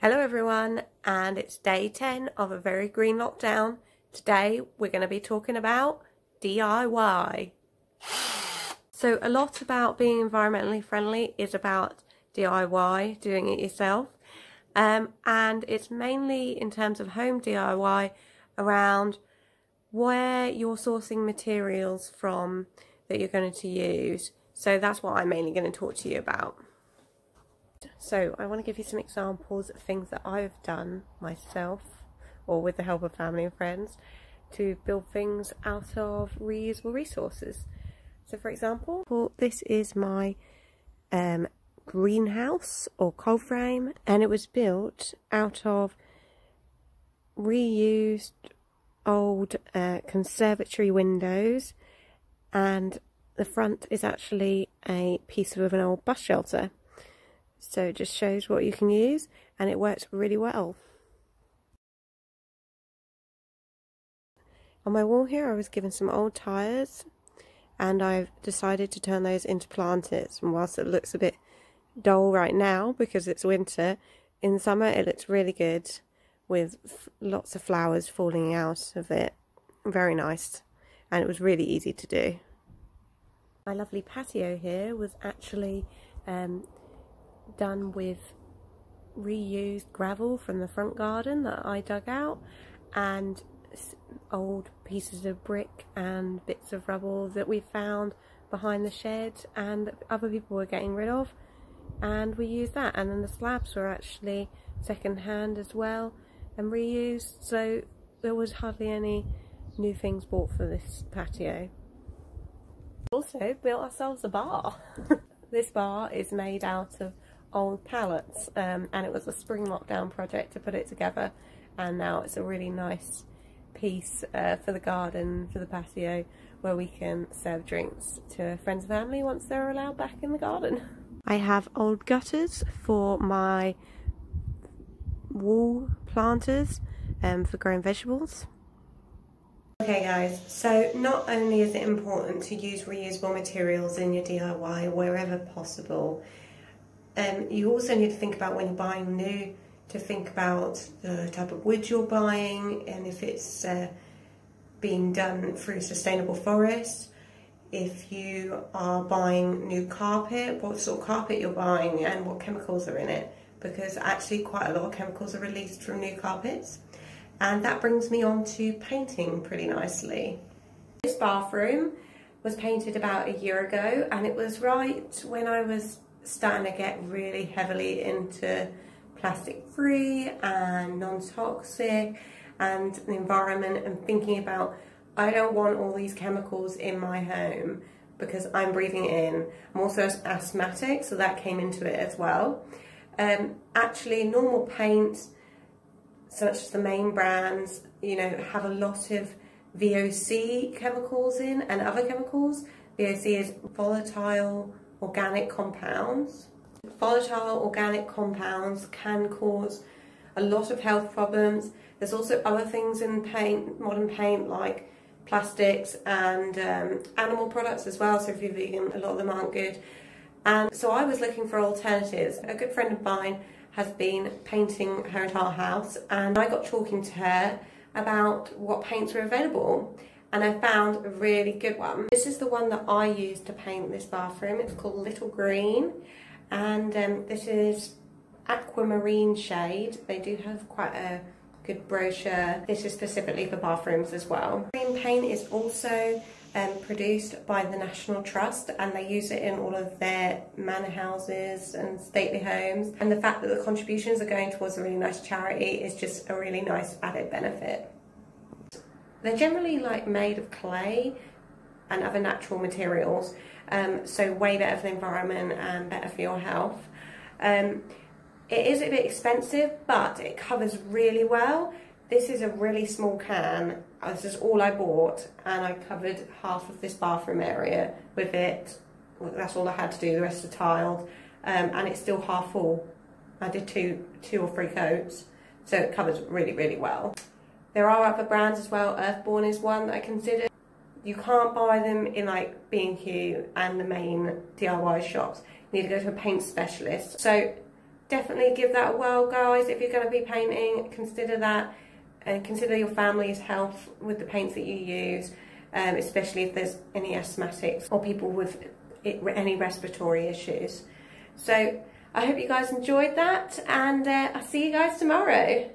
Hello everyone, and it's day 10 of a very green lockdown. Today we're going to be talking about DIY. So a lot about being environmentally friendly is about DIY, doing it yourself. And it's mainly in terms of home DIY around where you're sourcing materials from that you're going to use. So that's what I'm mainly going to talk to you about. So I want to give you some examples of things that I've done myself or with the help of family and friends to build things out of reusable resources. So for example, this is my greenhouse or cold frame, and it was built out of reused old conservatory windows, and the front is actually a piece of an old bus shelter. So it just shows what you can use, and it works really well. On my wall here I was given some old tyres, and I've decided to turn those into planters. And whilst it looks a bit dull right now because it's winter, in summer it looks really good with lots of flowers falling out of it. Very nice, and it was really easy to do. My lovely patio here was actually done with reused gravel from the front garden that I dug out, and old pieces of brick and bits of rubble that we found behind the shed and other people were getting rid of, and we used that. And then the slabs were actually second hand as well and reused, so there was hardly any new things bought for this patio. Also built ourselves a bar. This bar is made out of old pallets, and it was a spring lockdown project to put it together, and now it's a really nice piece for the garden, for the patio, where we can serve drinks to friends and family once they're allowed back in the garden. I have old gutters for my wall planters for growing vegetables. Okay guys, so not only is it important to use reusable materials in your DIY wherever possible, you also need to think about when you're buying new, to think about the type of wood you're buying, and if it's being done through sustainable forests. If you are buying new carpet, what sort of carpet you're buying and what chemicals are in it, because actually quite a lot of chemicals are released from new carpets. And that brings me on to painting pretty nicely. This bathroom was painted about a year ago, and it was right when I was starting to get really heavily into plastic free and non-toxic and the environment, and thinking about, I don't want all these chemicals in my home because I'm breathing in. I'm also asthmatic, so that came into it as well. Actually normal paint, such as the main brands, you know, have a lot of VOC chemicals in and other chemicals. VOC is volatile organic compounds. Volatile organic compounds can cause a lot of health problems. There's also other things in paint, modern paint, like plastics and animal products as well. So if you're vegan, a lot of them aren't good. And so I was looking for alternatives. A good friend of mine has been painting her entire house, and I got talking to her about what paints were available, and I found a really good one. This is the one that I used to paint this bathroom. It's called Little Green, and this is aquamarine shade. They do have quite a good brochure. This is specifically for bathrooms as well. Green paint is also produced by the National Trust, and they use it in all of their manor houses and stately homes, and the fact that the contributions are going towards a really nice charity is just a really nice added benefit. They're generally like made of clay and other natural materials, so way better for the environment and better for your health. It is a bit expensive, but it covers really well. This is a really small can. This is all I bought, and I covered half of this bathroom area with it. That's all I had to do, the rest are tiled, and it's still half full. I did two or three coats, so it covers really, really well. There are other brands as well. Earthborn is one that I considered. You can't buy them in like B&Q and the main DIY shops. You need to go to a paint specialist. So definitely give that a whirl, guys. If you're going to be painting, consider that, and consider your family's health with the paints that you use, especially if there's any asthmatics or people with any respiratory issues. So I hope you guys enjoyed that, and I'll see you guys tomorrow.